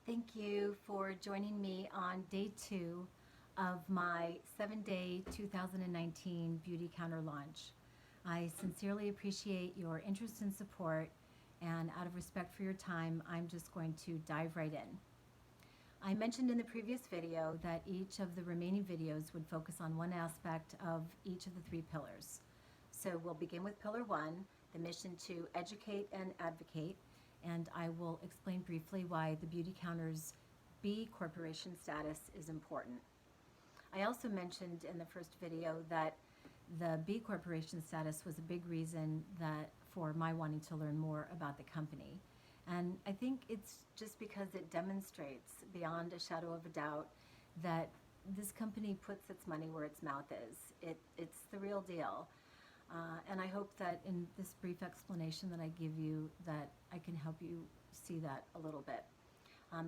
Thank you for joining me on day 2 of my 7-day 2019 Beauty Counter launch. I sincerely appreciate your interest and support, and out of respect for your time, I'm just going to dive right in. I mentioned in the previous video that each of the remaining videos would focus on one aspect of each of the 3 pillars. So we'll begin with Pillar 1, the mission to educate and advocate, and I will explain briefly why the Beauty Counter's B Corporation status is important. I also mentioned in the first video that the B Corporation status was a big reason that for my wanting to learn more about the company. And I think it's just because it demonstrates beyond a shadow of a doubt that this company puts its money where its mouth is. It's the real deal. And I hope that in this brief explanation that I give you that I can help you see that a little bit.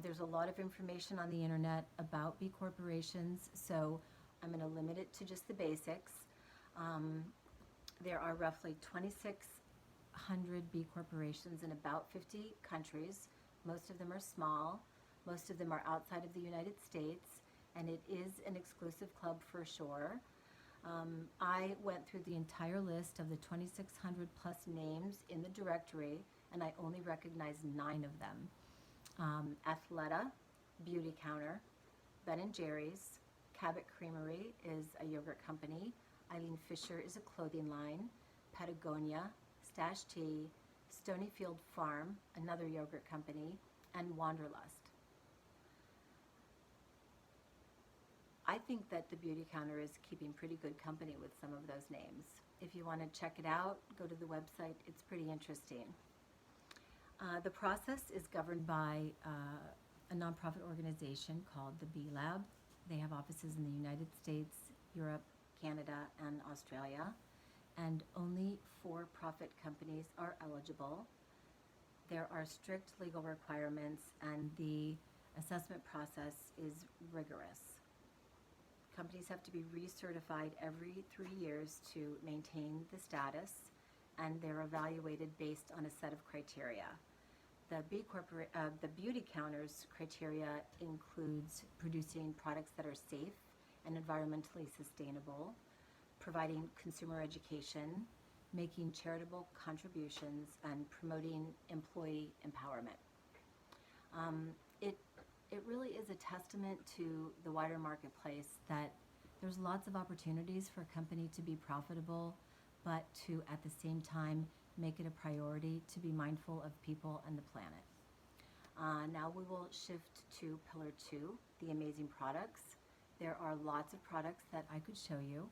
There's a lot of information on the internet about B corporations, so I'm going to limit it to just the basics. There are roughly 2,600 B corporations in about 50 countries. Most of them are small. Most of them are outside of the United States, and it is an exclusive club for sure. I went through the entire list of the 2,600 plus names in the directory, and I only recognized 9 of them. Athleta, Beauty Counter, Ben & Jerry's, Cabot Creamery is a yogurt company, Eileen Fisher is a clothing line, Patagonia, Stash Tea, Stonyfield Farm, another yogurt company, and Wanderlust. I think that the Beauty Counter is keeping pretty good company with some of those names. If you want to check it out, go to the website. It's pretty interesting. The process is governed by a nonprofit organization called the B Lab. They have offices in the United States, Europe, Canada, and Australia. And only for-profit companies are eligible. There are strict legal requirements, and the assessment process is rigorous. Companies have to be recertified every 3 years to maintain the status, and they're evaluated based on a set of criteria. The Beauty Counter's criteria includes producing products that are safe and environmentally sustainable, providing consumer education, making charitable contributions, and promoting employee empowerment. It really is a testament to the wider marketplace that there's lots of opportunities for a company to be profitable, but to at the same time make it a priority to be mindful of people and the planet. Now we will shift to Pillar 2, the amazing products. There are lots of products that I could show you,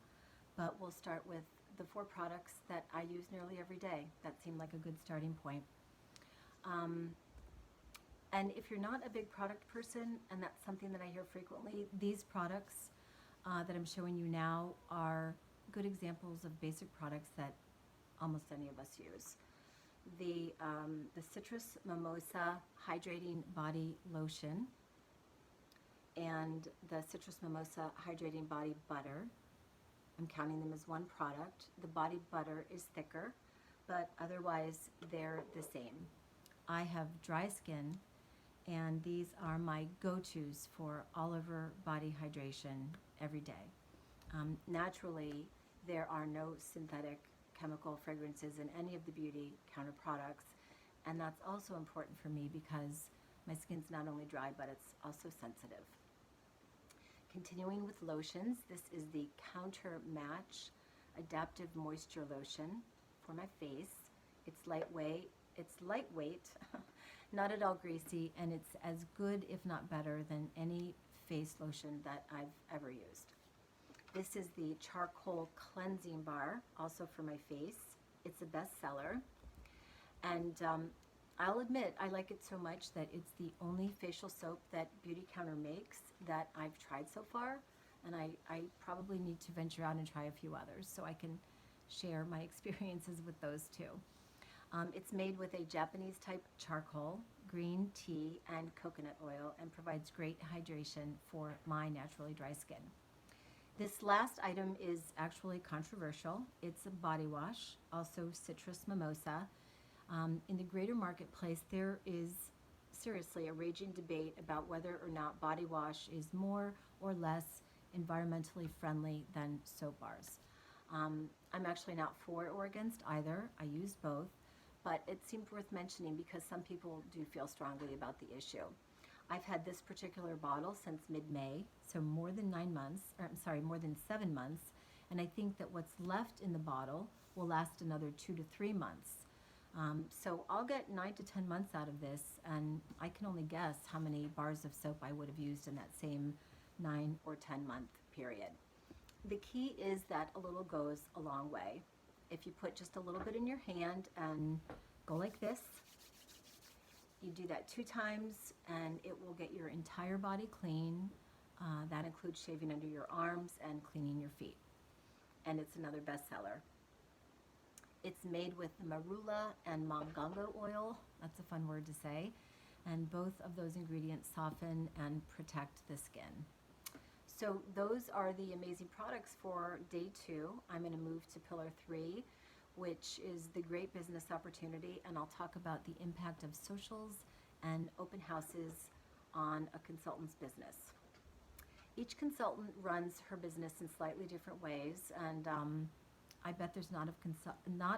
but we'll start with the 4 products that I use nearly every day. That seemed like a good starting point. And if you're not a big product person, and that's something that I hear frequently, these products that I'm showing you now are good examples of basic products that almost any of us use. The Citrus Mimosa Hydrating Body Lotion and the Citrus Mimosa Hydrating Body Butter. I'm counting them as one product. The body butter is thicker, but otherwise they're the same. I have dry skin, and these are my go-tos for all over body hydration every day. Naturally, there are no synthetic chemical fragrances in any of the Beauty Counter products, and that's also important for me because my skin's not only dry, but it's also sensitive. Continuing with lotions, this is the Counter Match Adaptive Moisture Lotion for my face. It's lightweight, not at all greasy, and it's as good, if not better, than any face lotion that I've ever used. This is the Charcoal Cleansing Bar, also for my face. It's a bestseller, and I'll admit I like it so much that it's the only facial soap that Beauty Counter makes that I've tried so far, and I probably need to venture out and try a few others so I can share my experiences with those too. It's made with a Japanese type charcoal, green tea, and coconut oil, and provides great hydration for my naturally dry skin. This last item is actually controversial. It's a body wash, also Citrus Mimosa. In the greater marketplace, there is seriously a raging debate about whether or not body wash is more or less environmentally friendly than soap bars. I'm actually not for or against either. I use both, but it seemed worth mentioning because some people do feel strongly about the issue. I've had this particular bottle since mid-May, so more than 9 months, or I'm sorry, more than 7 months, and I think that what's left in the bottle will last another 2 to 3 months. So I'll get 9 to 10 months out of this, and I can only guess how many bars of soap I would have used in that same 9 or 10 month period. The key is that a little goes a long way. If you put just a little bit in your hand and go like this, you do that 2 times and it will get your entire body clean. That includes shaving under your arms and cleaning your feet. And it's another bestseller. It's made with marula and mongongo oil. That's a fun word to say. And both of those ingredients soften and protect the skin. So those are the amazing products for day 2. I'm going to move to pillar 3, which is the great business opportunity, and I'll talk about the impact of socials and open houses on a consultant's business. Each consultant runs her business in slightly different ways, and I bet there's not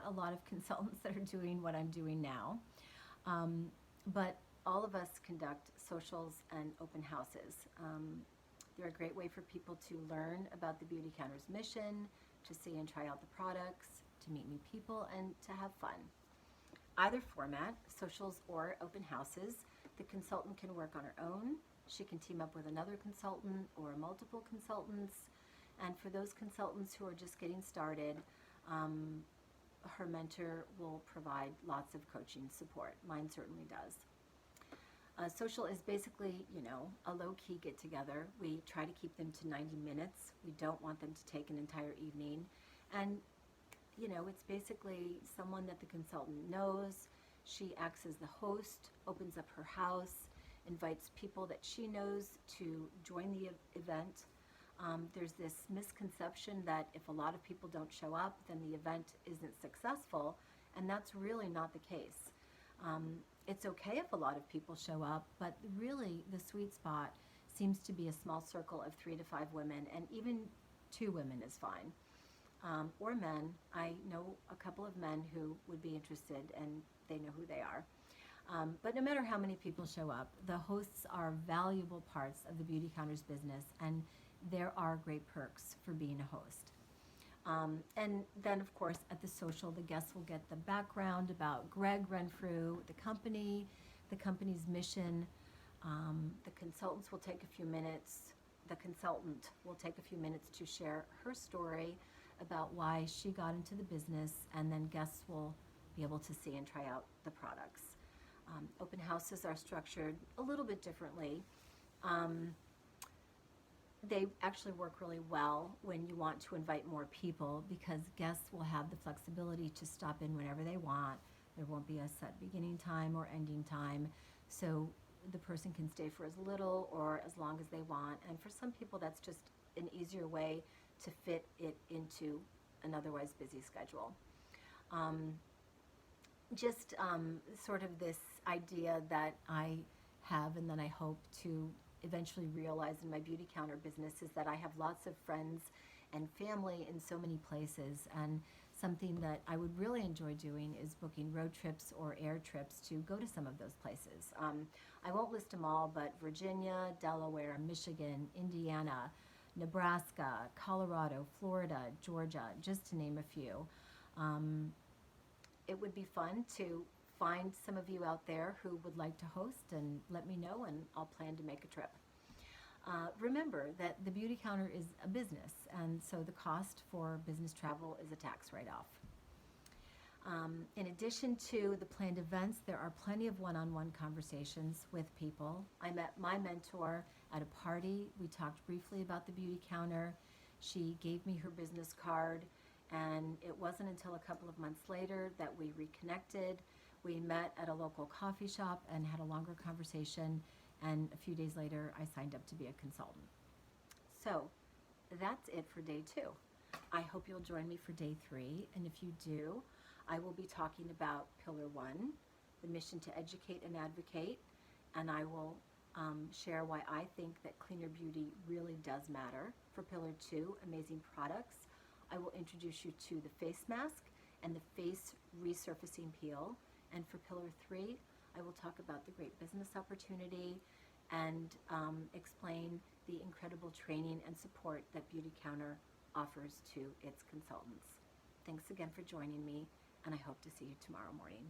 a lot of consultants that are doing what I'm doing now. But all of us conduct socials and open houses. They're a great way for people to learn about the Beauty Counter's mission, to see and try out the products, to meet new people, and to have fun. Either format, socials or open houses, the consultant can work on her own. She can team up with another consultant or multiple consultants. And for those consultants who are just getting started, her mentor will provide lots of coaching support. Mine certainly does. Social is basically, a low-key get-together. We try to keep them to 90 minutes. We don't want them to take an entire evening. And, it's basically someone that the consultant knows. She acts as the host, opens up her house, invites people that she knows to join the event. There's this misconception that if a lot of people don't show up, then the event isn't successful, and that's really not the case. It's okay if a lot of people show up, but really the sweet spot seems to be a small circle of 3 to 5 women, and even 2 women is fine. Or men. I know a couple of men who would be interested, and they know who they are. But no matter how many people show up, the hosts are valuable parts of the Beauty Counter's business, and there are great perks for being a host. And then, of course, at the social, the guests will get the background about Greg Renfrew, the company's mission. The consultant will take a few minutes to share her story about why she got into the business, and then guests will be able to see and try out the products. Open houses are structured a little bit differently. They actually work really well when you want to invite more people because guests will have the flexibility to stop in whenever they want. There won't be a set beginning time or ending time, so the person can stay for as little or as long as they want. And for some people, that's just an easier way to fit it into an otherwise busy schedule. Sort of this idea that I have and that I hope to eventually realize in my Beauty Counter business is that I have lots of friends and family in so many places, and something that I would really enjoy doing is booking road trips or air trips to go to some of those places. I won't list them all, but Virginia, Delaware, Michigan, Indiana, Nebraska, Colorado, Florida, Georgia, just to name a few. It would be fun to find some of you out there who would like to host and let me know, and I'll plan to make a trip. Remember that the Beauty Counter is a business, and so the cost for business travel is a tax write-off. In addition to the planned events, there are plenty of one-on-one conversations with people. I met my mentor at a party. We talked briefly about the Beauty Counter. She gave me her business card, and it wasn't until a couple of months later that we reconnected. We met at a local coffee shop and had a longer conversation, and a few days later, I signed up to be a consultant. So that's it for day 2. I hope you'll join me for day 3, and if you do, I will be talking about Pillar 1, the mission to educate and advocate, and I will share why I think that cleaner beauty really does matter. For Pillar 2, amazing products, I will introduce you to the face mask and the face resurfacing peel. And for Pillar 3, I will talk about the great business opportunity and explain the incredible training and support that Beautycounter offers to its consultants. Thanks again for joining me, and I hope to see you tomorrow morning.